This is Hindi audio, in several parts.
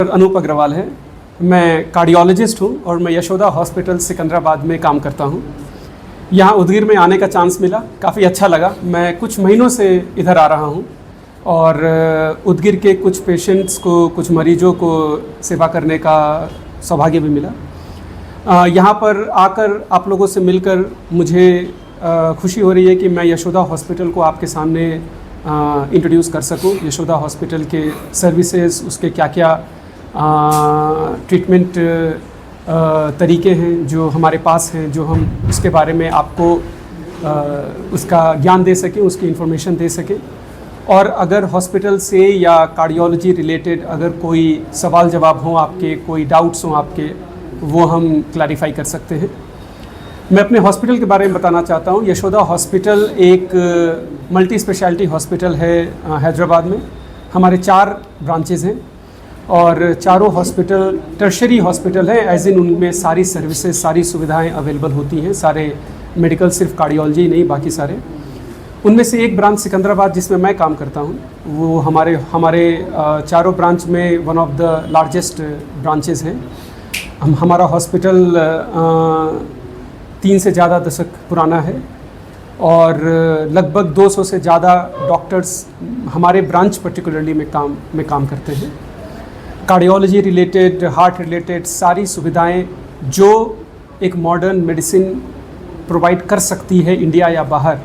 अनूप अग्रवाल है। मैं कार्डियोलॉजिस्ट हूँ और मैं यशोदा हॉस्पिटल सिकंदराबाद में काम करता हूँ। यहाँ उदगीर में आने का चांस मिला, काफ़ी अच्छा लगा। मैं कुछ महीनों से इधर आ रहा हूँ और उदगीर के कुछ पेशेंट्स को, कुछ मरीजों को सेवा करने का सौभाग्य भी मिला। यहाँ पर आकर आप लोगों से मिलकर मुझे खुशी हो रही है कि मैं यशोदा हॉस्पिटल को आपके सामने इंट्रोड्यूस कर सकूँ। यशोदा हॉस्पिटल के सर्विसेज, उसके क्या क्या ट्रीटमेंट तरीके हैं जो हमारे पास हैं, जो हम उसके बारे में आपको उसका ज्ञान दे सकें, उसकी इन्फॉर्मेशन दे सकें। और अगर हॉस्पिटल से या कार्डियोलॉजी रिलेटेड अगर कोई सवाल जवाब हो आपके, कोई डाउट्स हों आपके, वो हम क्लैरिफाई कर सकते हैं। मैं अपने हॉस्पिटल के बारे में बताना चाहता हूँ। यशोदा हॉस्पिटल एक मल्टी स्पेशलिटी हॉस्पिटल है हैदराबाद में। हमारे 4 ब्रांचेज़ हैं और चारों हॉस्पिटल टर्शरी हॉस्पिटल है, एज इन उनमें सारी सर्विसेज, सारी सुविधाएं अवेलेबल होती हैं। सारे मेडिकल, सिर्फ कार्डियोलॉजी नहीं, बाकी सारे। उनमें से एक ब्रांच सिकंदराबाद जिसमें मैं काम करता हूँ, वो हमारे चारों ब्रांच में one of the largest branches हैं। हमारा हॉस्पिटल 3 से ज़्यादा दशक पुराना है और लगभग 200 से ज़्यादा डॉक्टर्स हमारे ब्रांच पर्टिकुलरली में काम करते हैं। कार्डियोलॉजी रिलेटेड, हार्ट रिलेटेड सारी सुविधाएं जो एक मॉडर्न मेडिसिन प्रोवाइड कर सकती है इंडिया या बाहर,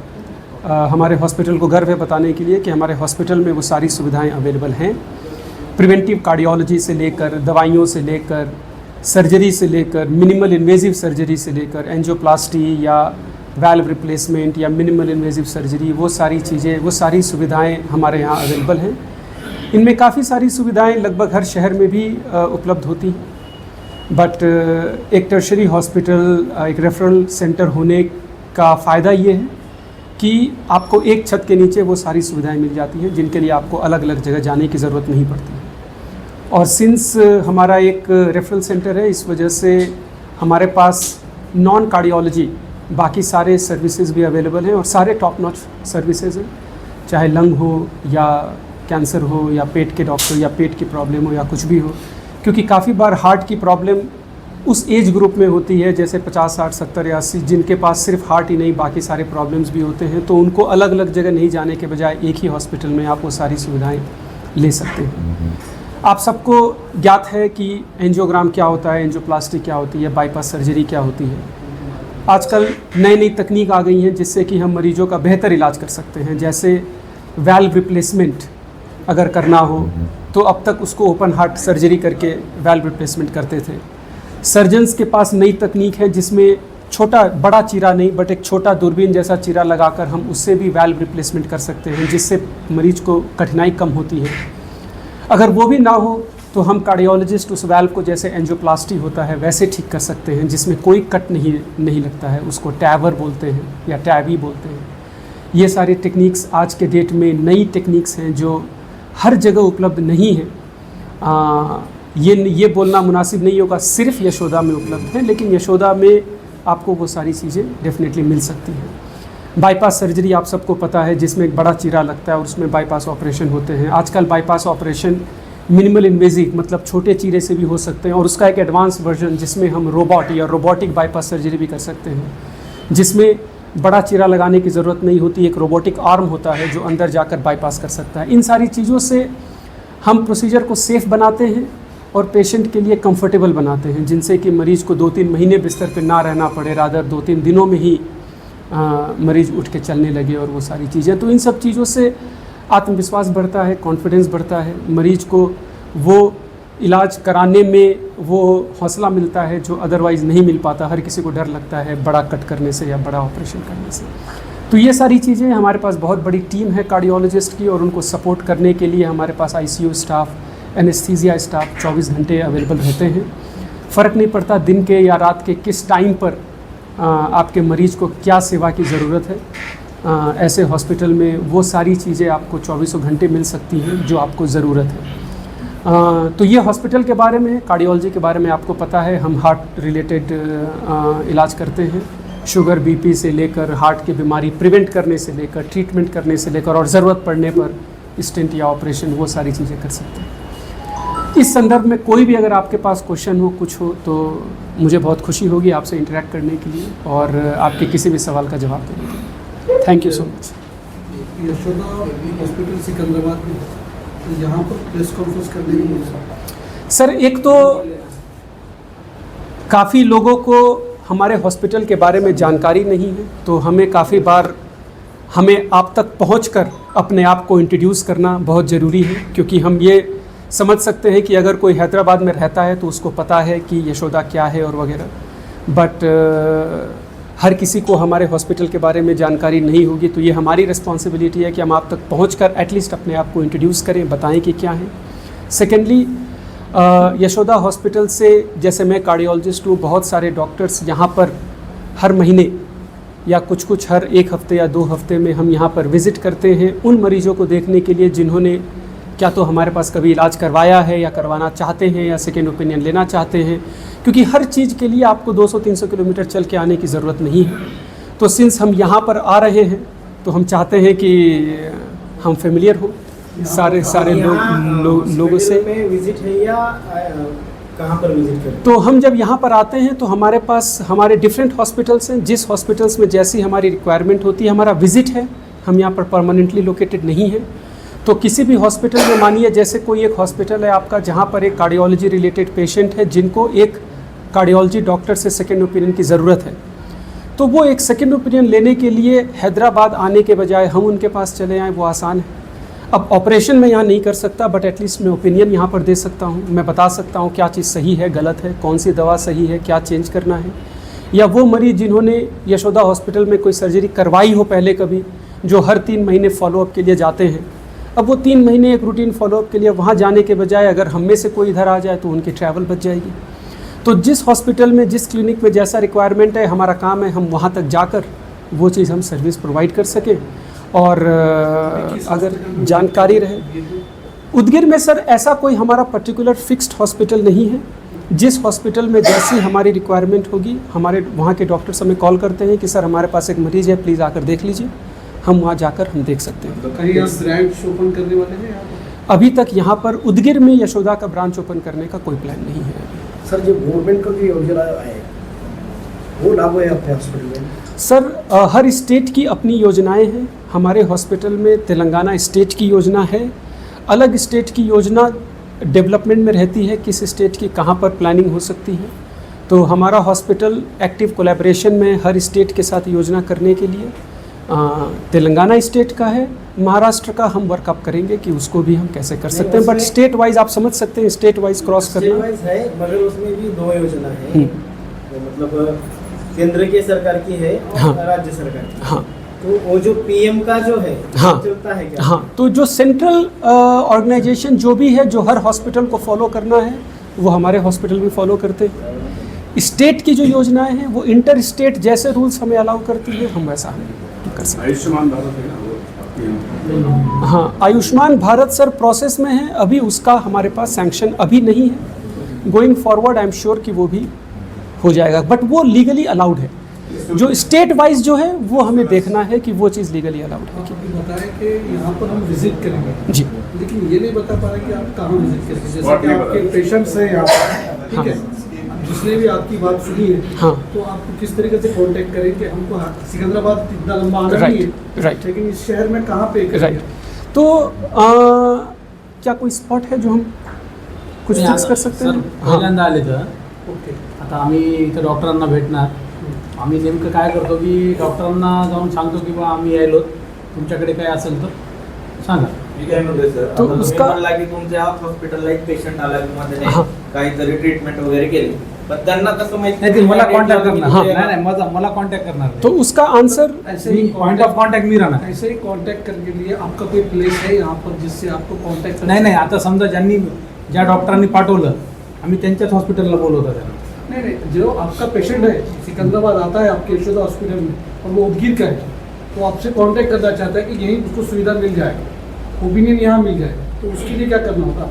हमारे हॉस्पिटल को गर्व है बताने के लिए कि हमारे हॉस्पिटल में वो सारी सुविधाएं अवेलेबल हैं। प्रिवेंटिव कार्डियोलॉजी से लेकर, दवाइयों से लेकर, सर्जरी से लेकर, मिनिमल इन्वेजिव सर्जरी से लेकर, एंजियोप्लास्टी या वाल्व रिप्लेसमेंट या मिनिमल इन्वेजिव सर्जरी, वो सारी चीज़ें, वो सारी सुविधाएं हमारे यहाँ अवेलेबल हैं। इनमें काफ़ी सारी सुविधाएं लगभग हर शहर में भी उपलब्ध होती हैं, बट एक टर्शरी हॉस्पिटल, एक रेफरल सेंटर होने का फ़ायदा ये है कि आपको एक छत के नीचे वो सारी सुविधाएं मिल जाती हैं, जिनके लिए आपको अलग अलग जगह जाने की ज़रूरत नहीं पड़ती। और सिंस हमारा एक रेफरल सेंटर है, इस वजह से हमारे पास नॉन कार्डियोलॉजी बाकी सारे सर्विसेज भी अवेलेबल हैं और सारे टॉप नॉच सर्विसेज हैं, चाहे लंग हो या कैंसर हो या पेट के डॉक्टर या पेट की प्रॉब्लम हो या कुछ भी हो। क्योंकि काफ़ी बार हार्ट की प्रॉब्लम उस एज ग्रुप में होती है, जैसे 50, 60, 70 या 80, जिनके पास सिर्फ हार्ट ही नहीं बाकी सारे प्रॉब्लम्स भी होते हैं, तो उनको अलग अलग जगह नहीं जाने के बजाय एक ही हॉस्पिटल में आप वो सारी सुविधाएं ले सकते हैं। आप सबको ज्ञात है कि एंजियोग्राम क्या होता है, एंजियोप्लास्टी क्या होती है, बाईपास सर्जरी क्या होती है। आजकल नई नई तकनीक आ गई हैं जिससे कि हम मरीजों का बेहतर इलाज कर सकते हैं। जैसे वाल्व रिप्लेसमेंट अगर करना हो तो अब तक उसको ओपन हार्ट सर्जरी करके वाल्व रिप्लेसमेंट करते थे। सर्जन्स के पास नई तकनीक है जिसमें छोटा, बड़ा चीरा नहीं बट एक छोटा दूरबीन जैसा चीरा लगाकर हम उससे भी वाल्व रिप्लेसमेंट कर सकते हैं, जिससे मरीज को कठिनाई कम होती है। अगर वो भी ना हो तो हम कार्डियोलॉजिस्ट उस वाल्व को, जैसे एंजियोप्लास्टी होता है वैसे ठीक कर सकते हैं, जिसमें कोई कट नहीं लगता है। उसको टैवर बोलते हैं या टैवी बोलते हैं। ये सारी टेक्निक्स आज के डेट में नई टेक्निक्स हैं जो हर जगह उपलब्ध नहीं है। ये बोलना मुनासिब नहीं होगा सिर्फ यशोदा में उपलब्ध है, लेकिन यशोदा में आपको वो सारी चीज़ें डेफिनेटली मिल सकती हैं। बाईपास सर्जरी आप सबको पता है, जिसमें एक बड़ा चीरा लगता है और उसमें बाईपास ऑपरेशन होते हैं। आजकल बाईपास ऑपरेशन मिनिमल इन्वेजिव, मतलब छोटे चीरे से भी हो सकते हैं, और उसका एक एडवांस वर्जन जिसमें हम रोबोट या रोबोटिक बाईपास सर्जरी भी कर सकते हैं, जिसमें बड़ा चीरा लगाने की ज़रूरत नहीं होती। एक रोबोटिक आर्म होता है जो अंदर जाकर बाईपास कर सकता है। इन सारी चीज़ों से हम प्रोसीजर को सेफ़ बनाते हैं और पेशेंट के लिए कंफर्टेबल बनाते हैं, जिनसे कि मरीज़ को 2-3 महीने बिस्तर पर ना रहना पड़े, रादर 2-3 दिनों में ही मरीज़ उठ के चलने लगे और वो सारी चीज़ें। तो इन सब चीज़ों से आत्मविश्वास बढ़ता है, कॉन्फिडेंस बढ़ता है, मरीज़ को वो इलाज कराने में वो हौसला मिलता है जो अदरवाइज़ नहीं मिल पाता। हर किसी को डर लगता है बड़ा कट करने से या बड़ा ऑपरेशन करने से। तो ये सारी चीज़ें, हमारे पास बहुत बड़ी टीम है कार्डियोलॉजिस्ट की, और उनको सपोर्ट करने के लिए हमारे पास ICU स्टाफ, एनेस्थीसिया स्टाफ 24 घंटे अवेलेबल रहते हैं। फ़र्क नहीं पड़ता दिन के या रात के किस टाइम पर आपके मरीज़ को क्या सेवा की ज़रूरत है, ऐसे हॉस्पिटल में वो सारी चीज़ें आपको 24 घंटे मिल सकती हैं जो आपको ज़रूरत है। तो ये हॉस्पिटल के बारे में, कार्डियोलॉजी के बारे में आपको पता है। हम हार्ट रिलेटेड इलाज करते हैं, शुगर, BP से लेकर हार्ट की बीमारी प्रिवेंट करने से लेकर, ट्रीटमेंट करने से लेकर, और ज़रूरत पड़ने पर स्टेंट या ऑपरेशन, वो सारी चीज़ें कर सकते हैं। इस संदर्भ में कोई भी अगर आपके पास क्वेश्चन हो, कुछ हो, तो मुझे बहुत खुशी होगी आपसे इंटरेक्ट करने के लिए और आपके किसी भी सवाल का जवाब देने के लिए। Thank you so much. Yashoda hospital Secunderabad में, तो यहाँ पर प्रेस कॉन्फ्रेंस करने की मुझे सर, एक तो काफ़ी लोगों को हमारे हॉस्पिटल के बारे में जानकारी नहीं है, तो हमें काफ़ी बार हमें आप तक पहुंचकर अपने आप को इंट्रोड्यूस करना बहुत ज़रूरी है, क्योंकि हम ये समझ सकते हैं कि अगर कोई हैदराबाद में रहता है तो उसको पता है कि यशोदा क्या है और वगैरह, बट हर किसी को हमारे हॉस्पिटल के बारे में जानकारी नहीं होगी, तो ये हमारी रिस्पॉन्सिबिलिटी है कि हम आप तक पहुंचकर एटलीस्ट अपने आप को इंट्रोड्यूस करें, बताएं कि क्या है। सेकेंडली, यशोदा हॉस्पिटल से, जैसे मैं कार्डियोलॉजिस्ट हूँ, बहुत सारे डॉक्टर्स यहाँ पर हर महीने या कुछ हर एक हफ़्ते या 2 हफ्ते में हम यहाँ पर विज़िट करते हैं उन मरीजों को देखने के लिए जिन्होंने क्या तो हमारे पास कभी इलाज करवाया है या करवाना चाहते हैं या सेकेंड ओपिनियन लेना चाहते हैं, क्योंकि हर चीज़ के लिए आपको 200-300 किलोमीटर चल के आने की ज़रूरत नहीं है। तो सिंस हम यहाँ पर आ रहे हैं तो हम चाहते हैं कि हम फेमिलियर हों सारे लोगों से। विजिट है या कहाँ पर विजिट करें? तो हम जब यहाँ पर आते हैं तो हमारे पास हमारे डिफरेंट हॉस्पिटल्स हैं, जिस हॉस्पिटल्स में जैसी हमारी रिक्वायरमेंट होती है हमारा विजिट है। हम यहाँ पर परमानेंटली लोकेटेड नहीं है, तो किसी भी हॉस्पिटल में मानिए जैसे कोई एक हॉस्पिटल है आपका जहाँ पर एक कार्डियोलॉजी रिलेटेड पेशेंट है जिनको एक कार्डियोलॉजी डॉक्टर से सेकेंड ओपिनियन की ज़रूरत है, तो वो एक सेकेंड ओपिनियन लेने के लिए हैदराबाद आने के बजाय हम उनके पास चले आएँ, वो आसान है। अब ऑपरेशन मैं यहाँ नहीं कर सकता, बट एटलीस्ट मैं ओपिनियन यहाँ पर दे सकता हूँ, मैं बता सकता हूँ क्या चीज़ सही है, गलत है, कौन सी दवा सही है, क्या चेंज करना है। या वो मरीज़ जिन्होंने यशोदा हॉस्पिटल में कोई सर्जरी करवाई हो पहले कभी, जो हर 3 महीने फॉलोअप के लिए जाते हैं, अब वो 3 महीने एक रूटीन फॉलोअप के लिए वहाँ जाने के बजाय अगर हम में से कोई इधर आ जाए तो उनकी ट्रैवल बच जाएगी। तो जिस हॉस्पिटल में, जिस क्लिनिक में जैसा रिक्वायरमेंट है, हमारा काम है हम वहाँ तक जाकर वो चीज़ हम सर्विस प्रोवाइड कर सकें। और अगर जानकारी रहे, उदगिर में सर ऐसा कोई हमारा पर्टिकुलर फिक्स्ड हॉस्पिटल नहीं है। जिस हॉस्पिटल में जैसी हमारी रिक्वायरमेंट होगी, हमारे वहाँ के डॉक्टर्स हमें कॉल करते हैं कि सर हमारे पास एक मरीज़ है, प्लीज़ आकर देख लीजिए, हम वहाँ जाकर हम देख सकते हैं। तो कहीं आप ब्रांच ओपन करने वाले हैं यहाँ पर? अभी तक यहाँ पर उदगिर में यशोदा का ब्रांच ओपन करने का कोई प्लान नहीं है। सर, जो गवर्नमेंट का जो योजना है वो लागू है अपने हॉस्पिटल में? सर, हर स्टेट की अपनी योजनाएं हैं। हमारे हॉस्पिटल में तेलंगाना स्टेट की योजना है, अलग स्टेट की योजना डेवलपमेंट में रहती है, किस स्टेट की कहाँ पर प्लानिंग हो सकती है। तो हमारा हॉस्पिटल एक्टिव कोलैबोरेशन में हर स्टेट के साथ योजना करने के लिए तेलंगाना स्टेट का है, महाराष्ट्र का हम वर्कअप करेंगे कि उसको भी हम कैसे कर सकते हैं, बट स्टेट वाइज आप समझ सकते हैं, स्टेट वाइज क्रॉस करना है। मगर उसमें भी 2 योजना है, तो मतलब केंद्र की सरकार की है और हाँ, राज्य सरकार की। हाँ, तो वो जो पीएम का जो है हाँ, चलता है क्या? हाँ, तो जो सेंट्रल ऑर्गेनाइजेशन जो भी है, जो हर हॉस्पिटल को फॉलो करना है, वो हमारे हॉस्पिटल भी फॉलो करते हैं। स्टेट की जो योजनाएं हैं वो इंटर स्टेट जैसे रूल्स हमें अलाउ करती है, हम वैसा हम कर सकते हैं। आयुष्मान भारत है ना वो आपके? हाँ, आयुष्मान भारत सर प्रोसेस में है, अभी उसका हमारे पास सैंक्शन अभी नहीं है। Going forward I am sure कि वो भी हो जाएगा, बट वो लीगली अलाउड है। जो स्टेट वाइज जो है वो हमें देखना है कि वो चीज़ लीगली अलाउड है। आप अभी बताएं कि यहाँ पर हम विजिट करेंगे जी, लेकिन ये नहीं बता पा रहे कि आप कहाँ विजिट करेंगे। जैसे कि आपके पेशेंट्स हैं यहाँ पर, ठीक है, जिसने भी आपकी बात सुनी है, हाँ, तो आपको किस तरीके से कांटेक्ट करें कि हमको सिकंदराबाद इतना लंबा आना नहीं है, राइट, लेकिन इस शहर में कहाँ पे करें? राइट। तो क्या कोई स्पॉट है जो हम कुछ फिक्स कर सकते हैं? पहिल्यांदा आले तर ओके, आता आम्ही इथं डॉक्टरांना भेटणार. आम्ही नेमकं काय करतो की डॉक्टरांना जाऊन सांगतो की बा आम्ही यायलो, तुमच्याकडे काय असेल तर सांगा. मी काय म्हणतोय सर, तो आता तुम्ही उसका- म्हणला की तुमच्या हॉस्पिटलला एक पेशंट आला किंवा त्याने हाँ. काहीतरी ट्रीटमेंट वगैरे केली, पण त्यांना कसं माहिती नाही ते मला की कॉन्टॅक्ट तुम्ही करणार. हाँ. कुठे नाही नाही मला कॉन्टॅक्ट करणार. तो उसका आंसर ऐसे ही पॉइंट ऑफ कॉन्टॅक्ट मी राहणार. ऐसे ही कांटेक्ट करने के लिए आपका कोई प्लेस है यहाँ पर जिससे आपको कांटेक्ट नाही नाही आता समजा ज्या डॉक्टरांनी पाठवलं आम्ही त्यांच्याच हॉस्पिटलला बोलवतो त्यांना. नहीं नहीं, जो आपका पेशेंट है सिकंदराबाद आता है आपके यशोदा हॉस्पिटल में और वो उदगीर का है, तो आपसे कांटेक्ट करना चाहता है कि यहीं उसको सुविधा मिल जाए, ओपिनियन यहाँ मिल जाए, तो उसके लिए क्या करना होगा?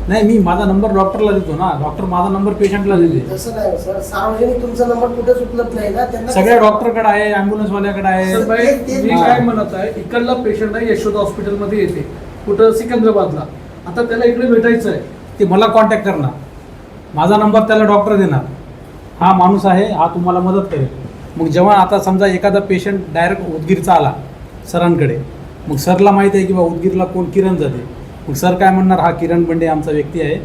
नाही मी माझा नंबर डॉक्टरला देतो ना, डॉक्टर माझा नंबर पेशंटला देते. तसं नाही सर, सार्वजनिक तुमचा नंबर कुठेच उपलब्ध नाही ना, त्यांना सगळ्या डॉक्टरकडे आहे, ॲम्ब्युलन्सवाल्याकडे आहे. सर भाई, ते- मी काय म्हणत आहे, इकडला पेशंट आहे यशोदा हॉस्पिटलमध्ये येते, कुठं सिकंदराबादला, आता त्याला इकडे भेटायचं आहे, ते मला कॉन्टॅक्ट करणार, माझा नंबर त्याला डॉक्टर देणार, हा माणूस आहे, हा तुम्हाला मदत करेल. मग जेव्हा आता समजा एखादा पेशंट डायरेक्ट उदगीरचा आला सरांकडे, मग सरला माहिती आहे की बा उदगीरला कोण किरण जाते, मग सर काय म्हणणार, हा किरण बंडे आमचा व्यक्ती आहे,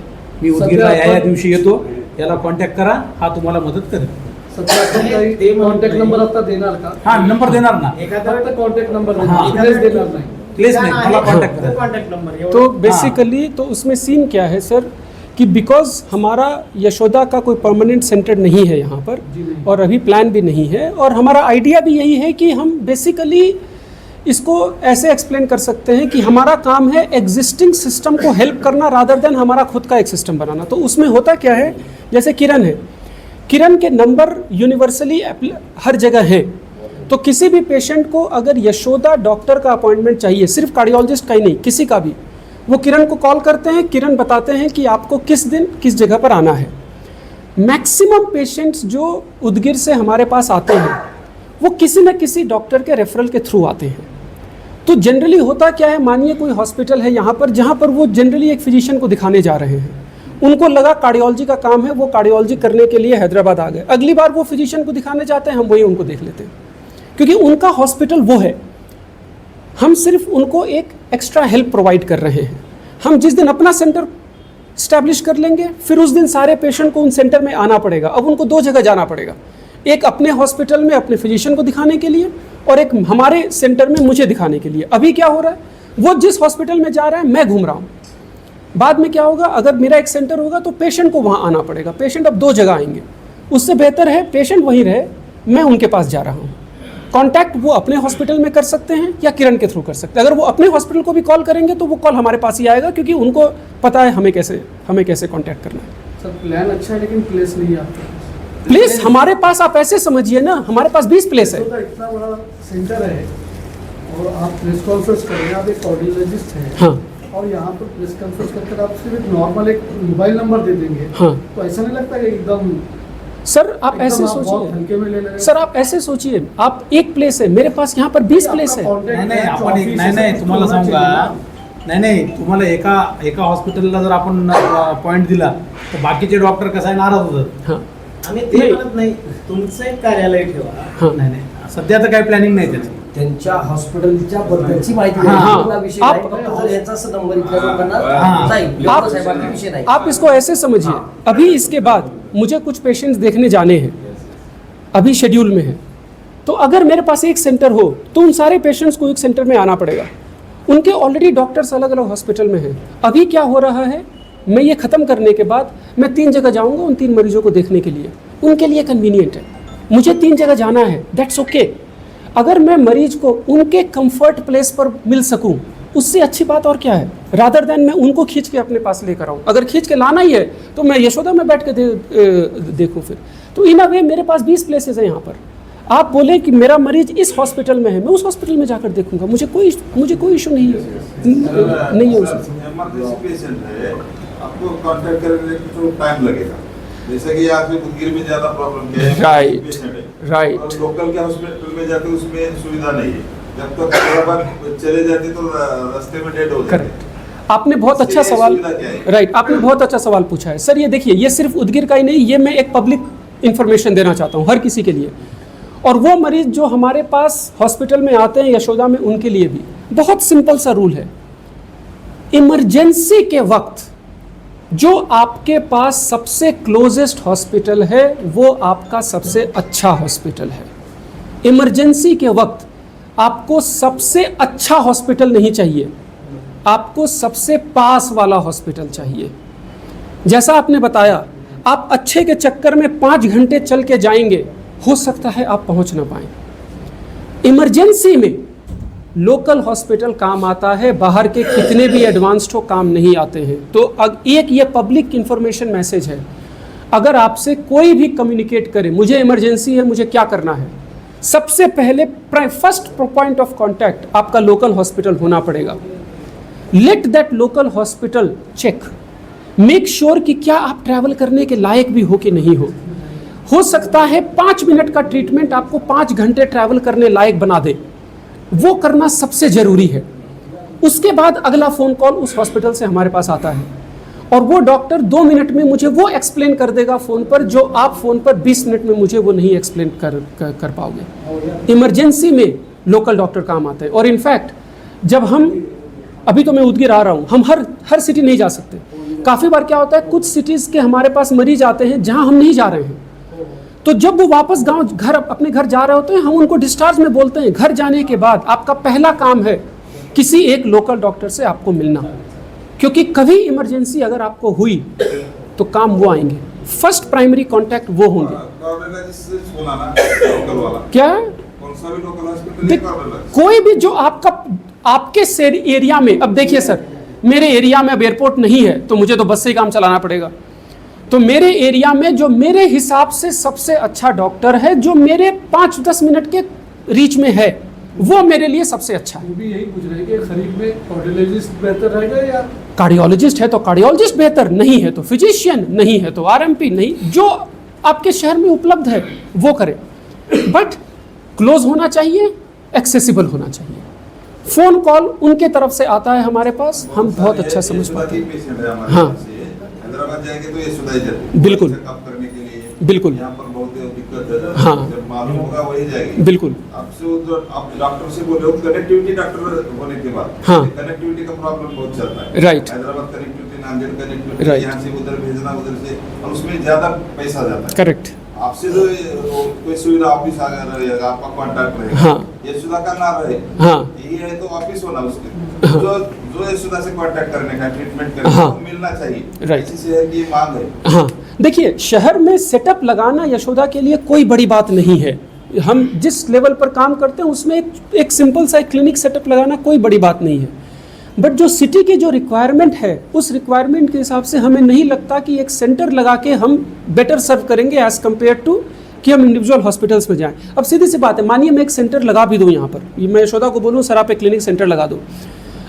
मी उदगीरला या दिवशी येतो, याला कॉन्टॅक्ट करा, हा तुम्हाला मदत करेल. सध्या आपण काही कॉन्टॅक्ट नंबर आता देणार का? हा नंबर देणार ना, फक्त कॉन्टॅक्ट नंबर हाँ. देणार नाही. प्लीज नाही, मला कॉन्टॅक्ट करा. कॉन्टॅक्ट नंबर तो बेसिकली तो उसमें सीन क्या है सर कि बिकॉज हमारा यशोदा का कोई परमानेंट सेंटर नहीं है यहाँ पर जी नहीं। और अभी प्लान भी नहीं है, और हमारा आइडिया भी यही है कि हम बेसिकली इसको ऐसे एक्सप्लेन कर सकते हैं कि हमारा काम है एग्जिस्टिंग सिस्टम को हेल्प करना रादर देन हमारा खुद का एक सिस्टम बनाना. तो उसमें होता क्या है, जैसे किरण है, किरण के नंबर यूनिवर्सली हर जगह हैं. तो किसी भी पेशेंट को अगर यशोदा डॉक्टर का अपॉइंटमेंट चाहिए, सिर्फ कार्डियोलॉजिस्ट का ही नहीं, किसी का भी, वो किरण को कॉल करते हैं, किरण बताते हैं कि आपको किस दिन किस जगह पर आना है. मैक्सिमम पेशेंट्स जो उदगीर से हमारे पास आते हैं वो किसी न किसी डॉक्टर के रेफरल के थ्रू आते हैं. तो जनरली होता क्या है, मानिए कोई हॉस्पिटल है यहाँ पर जहाँ पर वो जनरली एक फिजिशियन को दिखाने जा रहे हैं, उनको लगा कार्डियोलॉजी का काम है, वो कार्डियोलॉजी करने के लिए हैदराबाद आ गए. अगली बार वो फिजिशियन को दिखाने जाते हैं, हम वही उनको देख लेते हैं, क्योंकि उनका हॉस्पिटल वो है. हम सिर्फ उनको एक एक्स्ट्रा हेल्प प्रोवाइड कर रहे हैं. हम जिस दिन अपना सेंटर इस्टेब्लिश कर लेंगे, फिर उस दिन सारे पेशेंट को उन सेंटर में आना पड़ेगा. अब उनको दो जगह जाना पड़ेगा, एक अपने हॉस्पिटल में अपने फिजिशियन को दिखाने के लिए, और एक हमारे सेंटर में मुझे दिखाने के लिए. अभी क्या हो रहा है, वो जिस हॉस्पिटल में जा रहा है मैं घूम रहा हूँ. बाद में क्या होगा, अगर मेरा एक सेंटर होगा तो पेशेंट को वहाँ आना पड़ेगा. पेशेंट अब दो जगह आएंगे. उससे बेहतर है पेशेंट वहीं रहे, मैं उनके पास जा रहा हूँ. कांटेक्ट वो अपने हॉस्पिटल में कर सकते हैं या किरण के थ्रू कर सकते हैं. अगर वो अपने हॉस्पिटल को भी कॉल करेंगे तो वो कॉल हमारे पास ही आएगा, क्योंकि उनको पता है हमें कैसे कांटेक्ट करना है. सर प्लान अच्छा है लेकिन प्लेस नहीं है आपके पास. प्लेस हमारे पास, आप ऐसे समझिए ना, हमारे पास 20 प्लेस है. यशोदा इतना बड़ा सेंटर है और आप प्रेस कॉन्फ्रेंस कर रहे हैं, आप एक कार्डियोलॉजिस्ट हैं. हाँ और यहाँ पर प्रेस कॉन्फ्रेंस करके आप सिर्फ एक नॉर्मल एक मोबाइल नंबर दे देंगे. हाँ तो ऐसा नहीं लगता कि एकदम सर आप ऐसे बहुत सोचिए, हल्के में ले रहे सर आप ऐसे सोचिए, आप एक प्लेस है, मेरे पास यहाँ पर 20 प्लेस है. नाही तुम्हाला सांगू का, नाही तुम्हाला एका हॉस्पिटलला जर आपण पॉईंट दिला तर बाकीचे डॉक्टर कसं आहे नाराज होतात. हाँ आम्ही ते म्हणत नाही, तुमचं एक कार्यालय ठेवा. हाँ नाही सध्या तर काही प्लॅनिंग नाही त्याची. त्यांच्या हॉस्पिटलच्या बद्दलची माहिती हाँ, द्यायची. हाँ. आपला विषय आप- नाही, फक्त जर याचा असं नंबर इथल्या लोकांना हाँ. जाईल. आप- डॉक्टर साहेबांचा विषय नाही. आप इसको ऐसे समझिए, अभी इसके बाद मुझे कुछ पेशेंट्स देखने जाने हैं, अभी शेड्यूल में है. तो अगर मेरे पास एक सेंटर हो तो उन सारे पेशेंट्स को एक सेंटर में आना पड़ेगा. उनके ऑलरेडी डॉक्टर्स अलग अलग हॉस्पिटल में हैं. अभी क्या हो रहा है, मैं ये ख़त्म करने के बाद मैं 3 जगह जाऊंगा उन 3 मरीजों को देखने के लिए. उनके लिए कन्वीनियंट है, मुझे 3 जगह जाना है, दैट्स ओके. अगर मैं मरीज को उनके कंफर्ट प्लेस पर मिल सकूं, उससे अच्छी बात और क्या है, रादर देन मैं उनको खींच के अपने पास लेकर आऊँ. अगर खींच के लाना ही है तो मैं यशोदा में बैठ के देखूँ फिर. तो इन अ वे मेरे पास 20 प्लेसेस हैं यहाँ पर. आप बोले कि मेरा मरीज इस हॉस्पिटल में है, मैं उस हॉस्पिटल में जाकर देखूंगा, मुझे कोई इशू नहीं है उसमें. इमरजेंसी पेशेंट है, आपको कांटेक्ट करने में तो टाइम लगेगा. जैसे कि यहाँ पे उदगीर में ज्यादा प्रॉब्लम क्या है, Right. पेशेंट है, Right. और लोकल के हॉस्पिटल में जाते उसमें सुविधा नहीं है. जब तक हैदराबाद चले जाते तो रास्ते में डेड हो जाते. करेक्ट. आपने बहुत अच्छा इसके लिए सवाल, सुविधा क्या है? राइट, आपने बहुत अच्छा सवाल पूछा है सर. ये देखिए, ये सिर्फ उदगीर का ही नहीं, ये मैं एक पब्लिक इन्फॉर्मेशन देना चाहता हूँ हर किसी के लिए. और वो मरीज जो हमारे पास हॉस्पिटल में आते हैं यशोदा में, उनके लिए भी बहुत सिंपल सा रूल है. इमरजेंसी के वक्त जो आपके पास सबसे क्लोजेस्ट हॉस्पिटल है वो आपका सबसे अच्छा हॉस्पिटल है. इमरजेंसी के वक्त आपको सबसे अच्छा हॉस्पिटल नहीं चाहिए, आपको सबसे पास वाला हॉस्पिटल चाहिए. जैसा आपने बताया, आप अच्छे के चक्कर में 5 घंटे चल के जाएंगे, हो सकता है आप पहुंच ना पाएं. इमरजेंसी में लोकल हॉस्पिटल काम आता है, बाहर के कितने भी एडवांस्ड हो काम नहीं आते हैं. तो एक ये पब्लिक इंफॉर्मेशन मैसेज है, अगर आपसे कोई भी कम्युनिकेट करे मुझे इमरजेंसी है, मुझे क्या करना है, सबसे पहले फर्स्ट पॉइंट ऑफ कांटेक्ट आपका लोकल हॉस्पिटल होना पड़ेगा. Let that local hospital check, make sure कि क्या आप ट्रैवल करने के लायक भी हो कि नहीं हो सकता है 5 मिनट का ट्रीटमेंट आपको 5 घंटे ट्रैवल करने लायक बना दे. वो करना सबसे ज़रूरी है. उसके बाद अगला फ़ोन कॉल उस हॉस्पिटल से हमारे पास आता है और वो डॉक्टर 2 मिनट में मुझे वो एक्सप्लेन कर देगा फ़ोन पर जो आप फ़ोन पर 20 मिनट में मुझे वो नहीं एक्सप्लेन कर पाओगे। इमरजेंसी में लोकल डॉक्टर काम आते हैं। और इनफैक्ट जब हम, अभी तो मैं उदगीर आ रहा हूँ, हम हर सिटी नहीं जा सकते। काफ़ी बार क्या होता है, कुछ सिटीज़ के हमारे पास मरीज आते हैं जहाँ हम नहीं जा रहे हैं, तो जब वो वापस अपने घर जा रहे होते हैं, हम उनको डिस्चार्ज में बोलते हैं। घर जाने के बाद आपका पहला काम है किसी एक लोकल डॉक्टर से आपको मिलना, क्योंकि कभी इमरजेंसी अगर आपको हुई तो काम वो आएंगे, फर्स्ट प्राइमरी कांटेक्ट वो होंगे। क्या कोई भी जो आपके एरिया में, अब देखिए सर, मेरे एरिया में अब एयरपोर्ट नहीं है तो मुझे तो बस से ही काम चलाना पड़ेगा। तो मेरे एरिया में जो मेरे हिसाब से सबसे अच्छा डॉक्टर है, जो मेरे 5-10 मिनट के रीच में है, वो मेरे लिए सबसे अच्छा है। वो भी यही पूछ रहे हैं कि खरीद में कार्डियोलॉजिस्ट बेहतर रहेगा या कार्डियोलॉजिस्ट है तो कार्डियोलॉजिस्ट बेहतर, नहीं है तो फिजिशियन, नहीं है तो आरएमपी, नहीं, जो आपके शहर में उपलब्ध है वो करें, बट क्लोज होना चाहिए, एक्सेसिबल होना चाहिए। फ़ोन कॉल उनके तरफ से आता है हमारे पास, हम बहुत अच्छा समझ पाते हैं। हाँ, हैदराबाद जाएंगे तो ये सुधाई जाती, बिल्कुल काम करने के लिए, बिल्कुल, यहाँ पर बहुत दिक्कत है। हाँ, जब मालूम होगा वही जाएगी। बिल्कुल, आपसे आप डॉक्टर से बोल रहे हो, कनेक्टिविटी डॉक्टर होने के बाद, हाँ, कनेक्टिविटी का प्रॉब्लम बहुत चलता है। Right, Hyderabad connectivity, Nanded connectivity, right, यहाँ से उधर भेजना, उधर से, और उसमें ज्यादा पैसा जाता है। करेक्ट। आपसे जो कोई सुविधा ऑफिस आ रहेगा, आपका कॉन्टैक्ट रहेगा, हाँ, ये सुविधा का ना रहे, हाँ, ये है तो ऑफिस होना उसके, हाँ, जो ये सुविधा से कॉन्टैक्ट करने का, ट्रीटमेंट करने हाँ, का मिलना चाहिए। राइट, इसी शहर की मांग है। हाँ, देखिए, शहर में सेटअप लगाना यशोदा के लिए कोई बड़ी बात नहीं है। हम जिस लेवल पर काम करते हैं उसमें एक सिंपल सा एक क्लिनिक सेटअप लगाना कोई बड़ी बात नहीं है, बट जो सिटी के जो रिक्वायरमेंट है, उस रिक्वायरमेंट के हिसाब से हमें नहीं लगता कि एक सेंटर लगा के हम बेटर सर्व करेंगे एज़ कम्पेयर टू कि हम इंडिविजुअल हॉस्पिटल्स में जाएं। अब सीधी सी बात है, मानिए मैं एक सेंटर लगा भी दूं यहाँ पर, मैं यशोदा को बोलूँ सर आप एक क्लिनिक सेंटर लगा दो,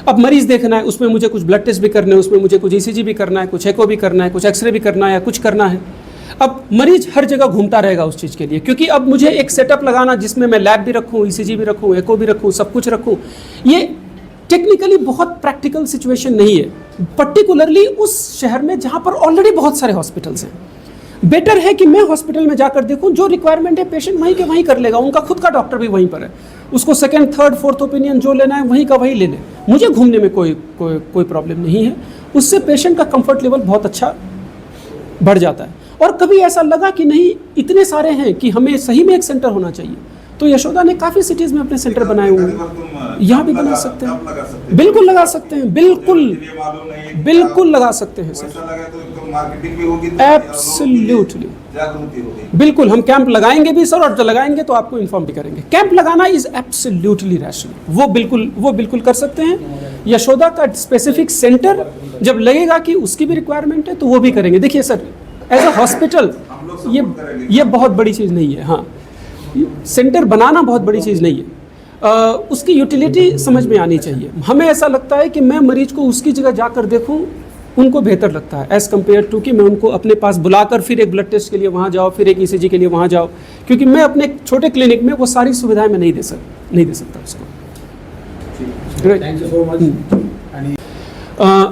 अब मरीज़ देखना है, उसमें मुझे कुछ ब्लड टेस्ट भी करने हैं, उसमें मुझे कुछ ECG भी करना है, कुछ एको भी करना है, कुछ एक्सरे भी करना है, या कुछ करना है। अब मरीज हर जगह घूमता रहेगा उस चीज़ के लिए, क्योंकि अब मुझे एक सेटअप लगाना जिसमें मैं लैब भी रखूँ, ECG भी रखूँ, एको भी रखूँ, सब कुछ रखूँ, ये टेक्निकली बहुत प्रैक्टिकल सिचुएशन नहीं है, पर्टिकुलरली उस शहर में जहाँ पर ऑलरेडी बहुत सारे हॉस्पिटल्स हैं। बेटर है कि मैं हॉस्पिटल में जाकर देखूं, जो रिक्वायरमेंट है पेशेंट वहीं के वहीं कर लेगा, उनका खुद का डॉक्टर भी वहीं पर है, उसको सेकंड, थर्ड, फोर्थ ओपिनियन जो लेना है वहीं का वहीं ले ले, मुझे घूमने में कोई प्रॉब्लम नहीं है। उससे पेशेंट का कंफर्ट लेवल बहुत अच्छा बढ़ जाता है। और कभी ऐसा लगा कि नहीं इतने सारे हैं कि हमें सही में एक सेंटर होना चाहिए, तो यशोदा ने काफ़ी सिटीज़ में अपने सेंटर बनाए हुए हैं, यहाँ भी बना सकते हैं, बिल्कुल लगा सकते हैं, बिल्कुल लगा सकते हैं सर, एब्सोल्युटली, बिल्कुल। हम कैंप लगाएंगे भी सर, और जो लगाएंगे तो आपको इन्फॉर्म भी करेंगे। कैंप लगाना इज एब्सोल्युटली रैशनल, वो बिल्कुल कर सकते हैं। यशोदा का स्पेसिफिक सेंटर जब लगेगा कि उसकी भी रिक्वायरमेंट है तो वो भी करेंगे। देखिए सर, एज अ हॉस्पिटल ये बहुत बड़ी चीज़ नहीं है। हाँ, सेंटर बनाना बहुत बड़ी चीज़ नहीं है, उसकी यूटिलिटी समझ में आनी चाहिए। हमें ऐसा लगता है कि मैं मरीज को उसकी जगह जाकर देखूं, उनको बेहतर लगता है एज़ कम्पेयर टू कि मैं उनको अपने पास बुलाकर फिर एक ब्लड टेस्ट के लिए वहाँ जाओ, फिर एक ECG के लिए वहाँ जाओ, क्योंकि मैं अपने छोटे क्लिनिक में वो सारी सुविधाएं मैं नहीं दे सकता उसको। Thank you so much.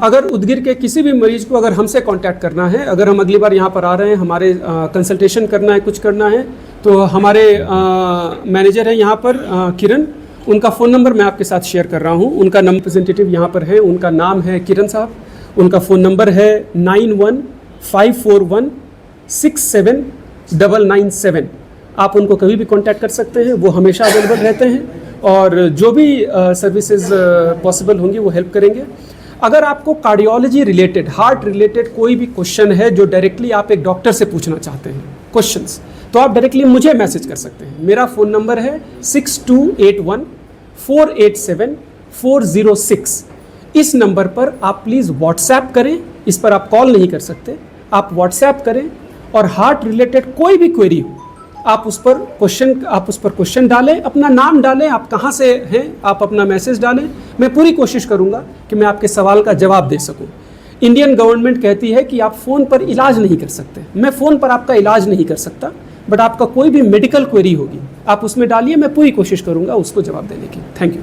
अगर उदगीर के किसी भी मरीज को अगर हमसे कांटेक्ट करना है, अगर हम अगली बार यहाँ पर आ रहे हैं, हमारे कंसल्टेशन करना है, कुछ करना है, तो हमारे मैनेजर हैं यहाँ पर किरण, उनका फ़ोन नंबर मैं आपके साथ शेयर कर रहा हूँ। उनका रिप्रेजेंटेटिव यहाँ पर है, उनका नाम है किरण साहब, उनका फ़ोन नंबर है 9154167997। आप उनको कभी भी कांटेक्ट कर सकते हैं, वो हमेशा अवेलेबल रहते हैं, और जो भी सर्विसेज पॉसिबल होंगी वो हेल्प करेंगे। अगर आपको कार्डियोलॉजी रिलेटेड, हार्ट रिलेटेड कोई भी क्वेश्चन है जो डायरेक्टली आप एक डॉक्टर से पूछना चाहते हैं क्वेश्चंस, तो आप डायरेक्टली मुझे मैसेज कर सकते हैं। मेरा फ़ोन नंबर है 6281487406। इस नंबर पर आप प्लीज़ व्हाट्सएप करें, इस पर आप कॉल नहीं कर सकते, आप व्हाट्सएप करें, और हार्ट रिलेटेड कोई भी क्वेरी हो आप उस पर क्वेश्चन डालें, अपना नाम डालें, आप कहाँ से हैं, आप अपना मैसेज डालें। मैं पूरी कोशिश करूँगा कि मैं आपके सवाल का जवाब दे सकूँ। इंडियन गवर्नमेंट कहती है कि आप फ़ोन पर इलाज नहीं कर सकते, मैं फ़ोन पर आपका इलाज नहीं कर सकता, बट आपका कोई भी मेडिकल क्वेरी होगी आप उसमें डालिए, मैं पूरी कोशिश करूँगा उसको जवाब देने की। Thank you.